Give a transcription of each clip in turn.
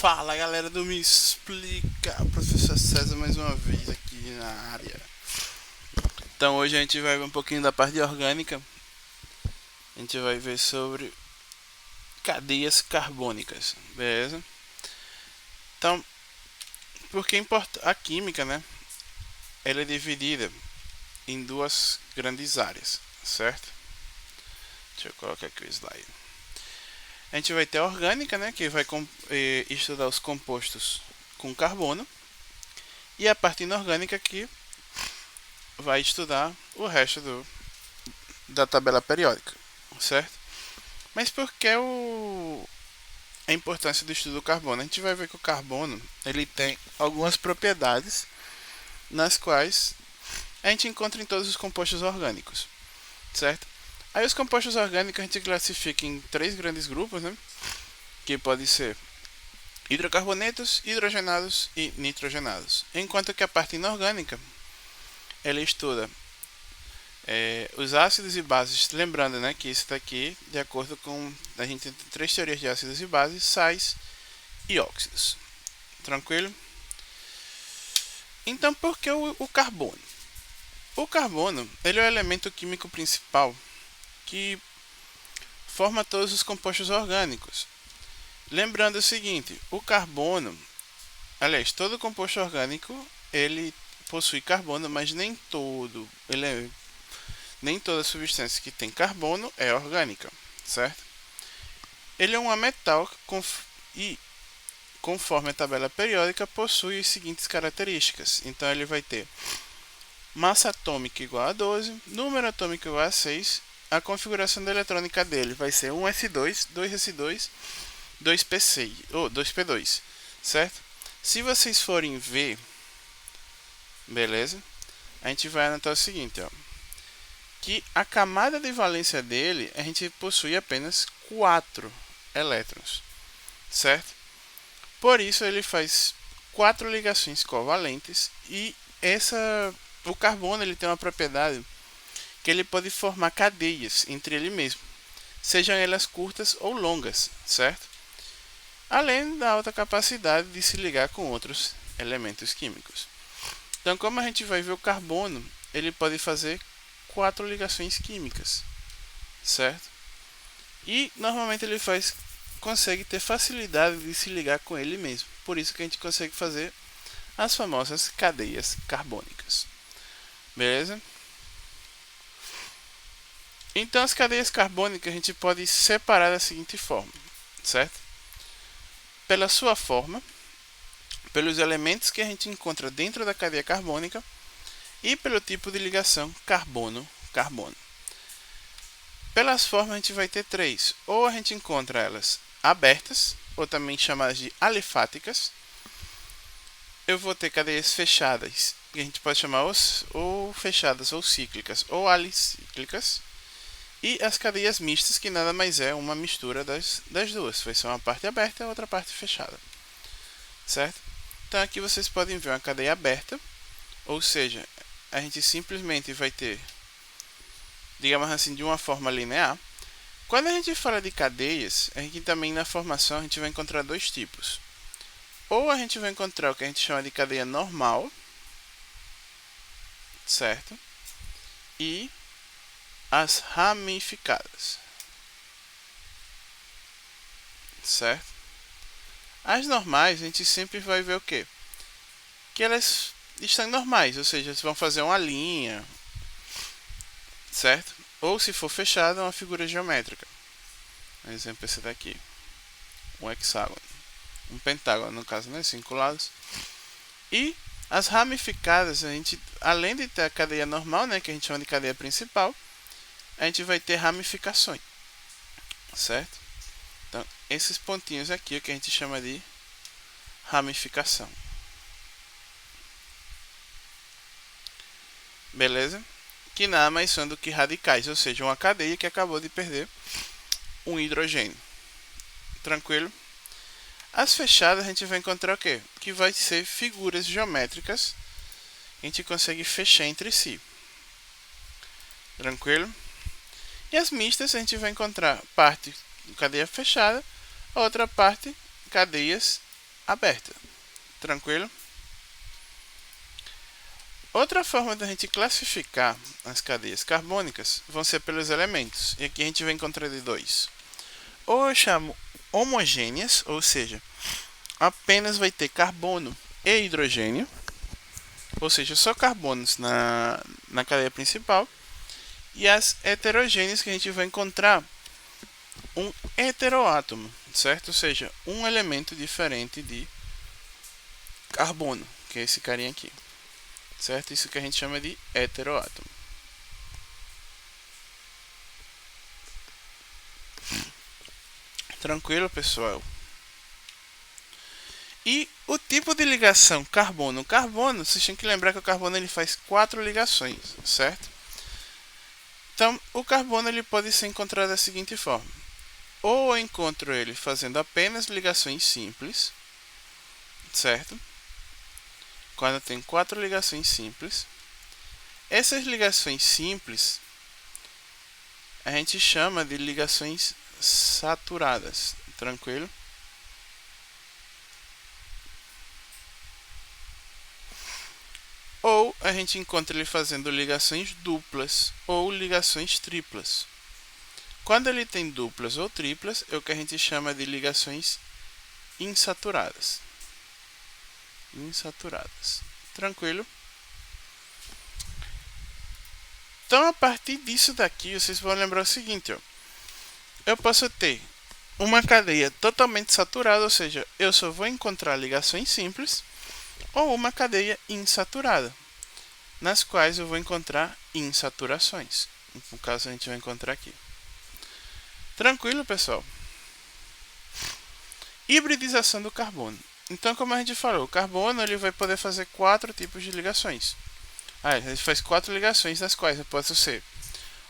Fala galera do Me Explica, professor César mais uma vez aqui na área. Então hoje a gente vai ver um pouquinho da parte orgânica. A gente vai ver sobre cadeias carbônicas, beleza? Então, porque importa a química, né? Ela é dividida em duas grandes áreas, certo? Deixa eu colocar aqui o slide. A gente vai ter a orgânica, né, que vai estudar os compostos com carbono, e a parte inorgânica que vai estudar o resto da tabela periódica, certo? Mas por que a importância do estudo do carbono? A gente vai ver que o carbono ele tem algumas propriedades nas quais a gente encontra em todos os compostos orgânicos, certo? Aí os compostos orgânicos a gente classifica em três grandes grupos, né? Que podem ser hidrocarbonetos, hidrogenados e nitrogenados. Enquanto que a parte inorgânica ela estuda os ácidos e bases, lembrando, né, que isso daqui, de acordo com a gente tem três teorias de ácidos e bases, sais e óxidos. Tranquilo? Então, por que o carbono? O carbono ele é o elemento químico principal que forma todos os compostos orgânicos. Lembrando o seguinte, o carbono, aliás, todo composto orgânico ele possui carbono, mas nem toda substância que tem carbono é orgânica, certo? Ele é um ametal e, conforme a tabela periódica, possui as seguintes características. Então ele vai ter massa atômica igual a 12, número atômico igual a 6, a configuração da eletrônica dele vai ser 1s2, 2s2, 2p6 ou 2p2, certo? Se vocês forem ver, beleza? A gente vai anotar o seguinte, ó, que a camada de valência dele a gente possui apenas 4 elétrons, certo? Por isso ele faz 4 ligações covalentes e o carbono ele tem uma propriedade que ele pode formar cadeias entre ele mesmo, sejam elas curtas ou longas, certo? Além da alta capacidade de se ligar com outros elementos químicos. Então, como a gente vai ver, o carbono ele pode fazer 4 ligações químicas, certo? E normalmente ele consegue ter facilidade de se ligar com ele mesmo. Por isso que a gente consegue fazer as famosas cadeias carbônicas. Beleza? Então as cadeias carbônicas a gente pode separar da seguinte forma, certo? Pela sua forma, pelos elementos que a gente encontra dentro da cadeia carbônica e pelo tipo de ligação carbono-carbono. Pelas formas a gente vai ter três, ou a gente encontra elas abertas, ou também chamadas de alifáticas. Eu vou ter cadeias fechadas, que a gente pode chamar ou fechadas ou cíclicas, ou alicíclicas. E as cadeias mistas, que nada mais é uma mistura das duas. Vai ser uma parte aberta e outra parte fechada. Certo? Então aqui vocês podem ver uma cadeia aberta. Ou seja, a gente simplesmente vai ter, digamos assim, de uma forma linear. Quando a gente fala de cadeias, a gente também na formação a gente vai encontrar dois tipos. Ou a gente vai encontrar o que a gente chama de cadeia normal. Certo? E as ramificadas, certo? As normais a gente sempre vai ver o quê? Que elas estão normais, ou seja, vão fazer uma linha, certo? Ou se for fechada, uma figura geométrica. Por exemplo, esse daqui, um hexágono, um pentágono no caso, né? 5 lados. E as ramificadas, a gente, além de ter a cadeia normal, né, que a gente chama de cadeia principal, a gente vai ter ramificações, certo? Então, esses pontinhos aqui é o que a gente chama de ramificação. Beleza? Que nada mais são do que radicais, ou seja, uma cadeia que acabou de perder um hidrogênio. Tranquilo? As fechadas a gente vai encontrar o quê? Que vai ser figuras geométricas que a gente consegue fechar entre si. Tranquilo? E as mistas a gente vai encontrar parte cadeia fechada, outra parte cadeias aberta. Tranquilo? Outra forma da gente classificar as cadeias carbônicas vão ser pelos elementos. E aqui a gente vai encontrar de dois. Ou eu chamo homogêneas, ou seja, apenas vai ter carbono e hidrogênio, ou seja, só carbonos na cadeia principal. E as heterogêneas, que a gente vai encontrar um heteroátomo, certo? Ou seja, um elemento diferente de carbono, que é esse carinha aqui, certo? Isso que a gente chama de heteroátomo. Tranquilo, pessoal? E o tipo de ligação carbono-carbono, vocês têm que lembrar que o carbono ele faz 4 ligações, certo? Então, o carbono ele pode ser encontrado da seguinte forma. Ou eu encontro ele fazendo apenas ligações simples, certo? Quando tem 4 ligações simples. Essas ligações simples a gente chama de ligações saturadas, tranquilo? Ou a gente encontra ele fazendo ligações duplas ou ligações triplas. Quando ele tem duplas ou triplas, é o que a gente chama de ligações insaturadas. Insaturadas. Tranquilo? Então, a partir disso daqui, vocês vão lembrar o seguinte, ó. Eu posso ter uma cadeia totalmente saturada, ou seja, eu só vou encontrar ligações simples, ou uma cadeia insaturada, nas quais eu vou encontrar insaturações. No caso, a gente vai encontrar aqui. Tranquilo, pessoal? Hibridização do carbono. Então, como a gente falou, o carbono ele vai poder fazer 4 tipos de ligações. Ele faz 4 ligações, nas quais eu posso ser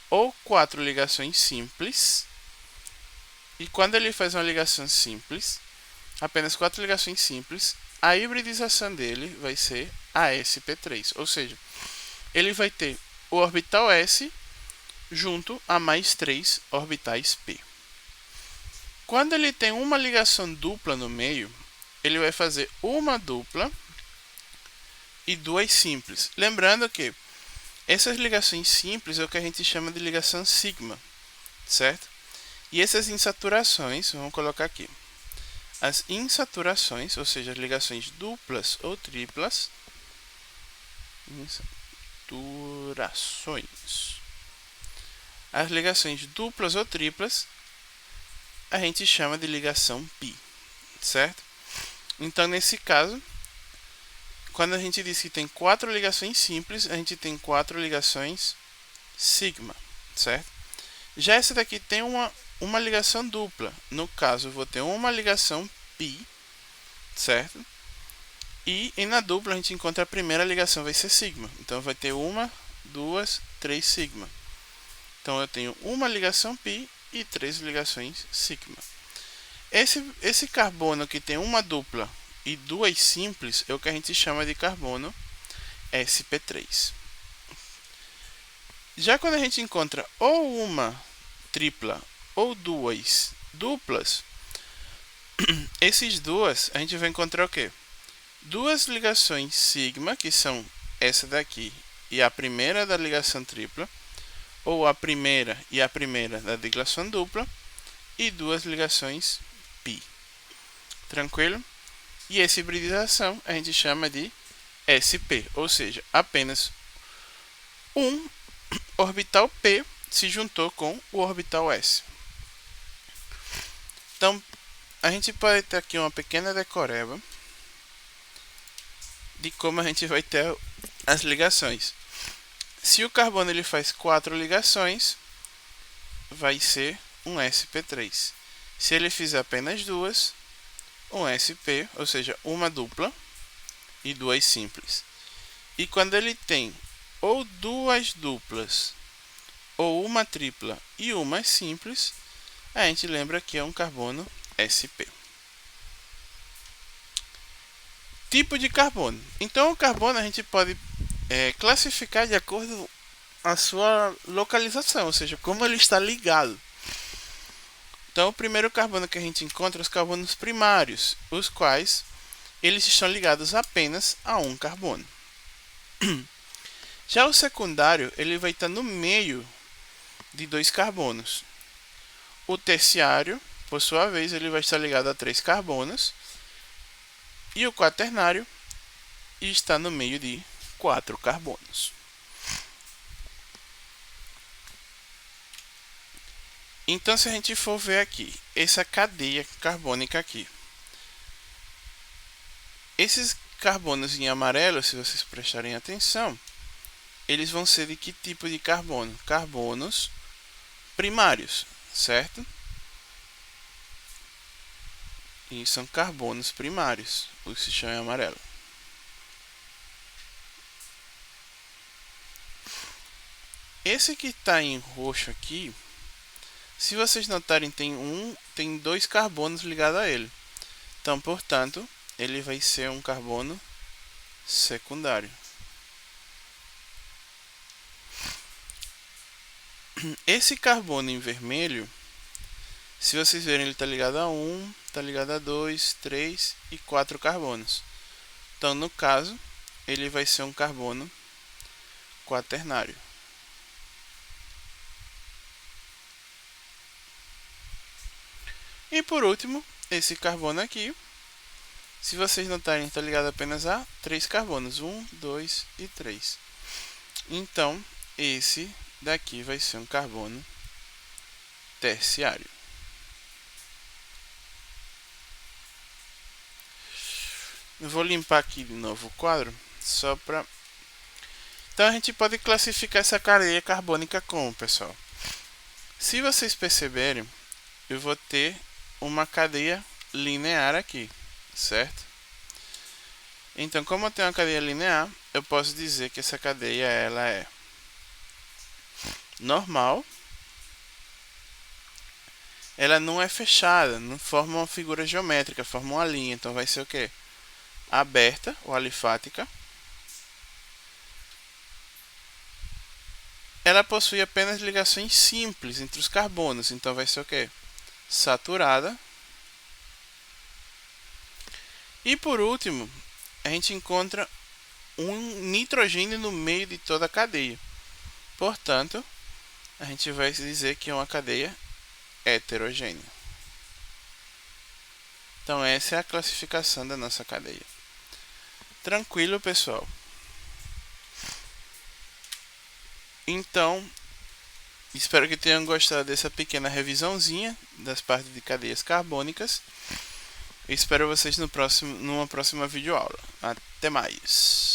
ou 4 ligações simples. E quando ele faz uma ligação simples, apenas 4 ligações simples, a hibridização dele vai ser a sp3. Ou seja, ele vai ter o orbital S junto a mais 3 orbitais p. Quando ele tem uma ligação dupla no meio, ele vai fazer uma dupla e 2 simples. Lembrando que essas ligações simples é o que a gente chama de ligação sigma, certo? E essas insaturações, vamos colocar aqui. As insaturações, ou seja, as ligações duplas ou triplas, insaturações. As ligações duplas ou triplas, a gente chama de ligação pi, certo? Então, nesse caso, quando a gente diz que tem 4 ligações simples, a gente tem 4 ligações sigma, certo? Já essa daqui tem uma ligação dupla. No caso, eu vou ter uma ligação pi, certo? E na dupla a gente encontra a primeira ligação, vai ser sigma. Então, vai ter 1, 2, 3 sigma. Então, eu tenho uma ligação pi e 3 ligações sigma. Esse carbono que tem uma dupla e 2 simples é o que a gente chama de carbono sp3. Já quando a gente encontra ou uma tripla ou 2 duplas, esses duas a gente vai encontrar o quê? 2 ligações sigma, que são essa daqui e a primeira da ligação tripla, ou a primeira e a primeira da ligação dupla, e 2 ligações pi. Tranquilo? E essa hibridização a gente chama de sp, ou seja, apenas um orbital p se juntou com o orbital s. Então, a gente pode ter aqui uma pequena decoreba de como a gente vai ter as ligações. Se o carbono ele faz 4 ligações, vai ser um sp3. Se ele fizer apenas 2, um sp, ou seja, uma dupla e 2 simples. E quando ele tem ou 2 duplas ou uma tripla e uma simples, a gente lembra que é um carbono sp. Tipo de carbono. Então, o carbono a gente pode classificar de acordo com a sua localização, ou seja, como ele está ligado. Então, o primeiro carbono que a gente encontra é os carbonos primários, os quais eles estão ligados apenas a um carbono. Já o secundário, ele vai estar no meio de dois carbonos. O terciário, por sua vez, ele vai estar ligado a 3 carbonos. E o quaternário está no meio de 4 carbonos. Então, se a gente for ver aqui, essa cadeia carbônica aqui, esses carbonos em amarelo, se vocês prestarem atenção, eles vão ser de que tipo de carbono? Carbonos primários, certo? E são carbonos primários, o que se chama em amarelo. Esse que está em roxo aqui, se vocês notarem, tem 2 carbonos ligados a ele. Então, portanto, ele vai ser um carbono secundário. Esse carbono em vermelho, se vocês verem, ele está ligado a 1, está ligado a 2, 3 e 4 carbonos. Então, no caso, ele vai ser um carbono quaternário. E por último, esse carbono aqui, se vocês notarem, está ligado apenas a 3 carbonos, 1, 2 e 3. Então, esse daqui vai ser um carbono terciário. Eu vou limpar aqui de novo o quadro, só para... Então, a gente pode classificar essa cadeia carbônica como, pessoal? Se vocês perceberem, eu vou ter uma cadeia linear aqui, certo? Então, como eu tenho uma cadeia linear, eu posso dizer que essa cadeia ela é normal. Ela não é fechada, não forma uma figura geométrica, forma uma linha. Então vai ser o quê? Aberta ou alifática. Ela possui apenas ligações simples entre os carbonos. Então vai ser o quê? Saturada. E por último, a gente encontra um nitrogênio no meio de toda a cadeia. Portanto, a gente vai dizer que é uma cadeia heterogênea. Então essa é a classificação da nossa cadeia. Tranquilo, pessoal? Então, espero que tenham gostado dessa pequena revisãozinha das partes de cadeias carbônicas. Espero vocês numa próxima videoaula. Até mais!